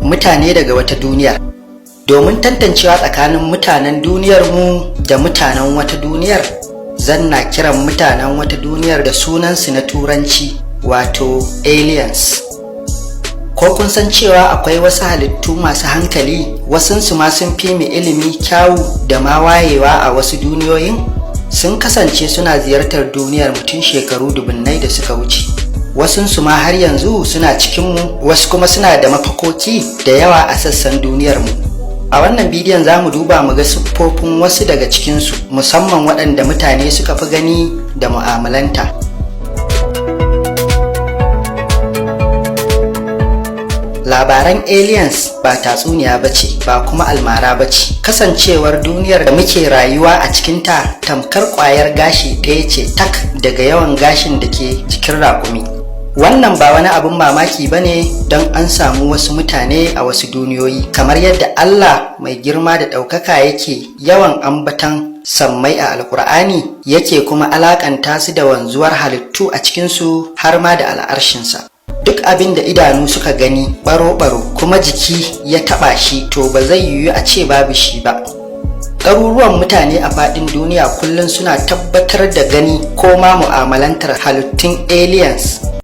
Mutane daga wata duniyar. Domin tantancewa tsakanin mutanen duniyarmu da mutanen wata duniyar, zan na kiran mutanen wata duniyar da sunansu na turanci, wato aliens. Ko kun san cewa akwai wasu halittu masu hankali, wasunsu ma sun fi mu ilimi, kyawu da ma wayewa a wasu duniyoyin? Sun kasance suna ziyartar duniyar tun shekaru dubunnai da suka wuce. Wasunsu ma har yanzu suna cikinmu, wasu kuma suna da mafakoki da yawa a sassan duniyarmu. A wannan bidiyon za mu duba mu ga siffofin wasu daga cikinsu, musamman waɗanda mutane suka fi gani da mu'amalanta. Labaran aliens ba tatsuniya ba ce, ba kuma almara ba ce. Kasancewar duniyar da muke rayuwa a cikinta tamkar ƙwayar gashi ɗaya ce tak daga yawan gashin da ke jikin raƙumi. Wannan ba wani abin mamaki ba ne don an samu wasu mutane a wasu duniyoyi, kamar yadda Allah mai girma da ɗaukaka yake yawan ambatan sammai a Alƙur'ani, yake kuma alaƙanta su da wanzuwar halittu a cikinsu har ma da al'arshinsa. Duk abin da idanu suka gani baro-baro kuma jiki ya taɓa shi, to ba zai yiwu a ce babu shi ba. Ɗaruruwan mutane a faɗin duniya kullum suna tabbatar da gani ko ma mu'amalantar halittun aliens.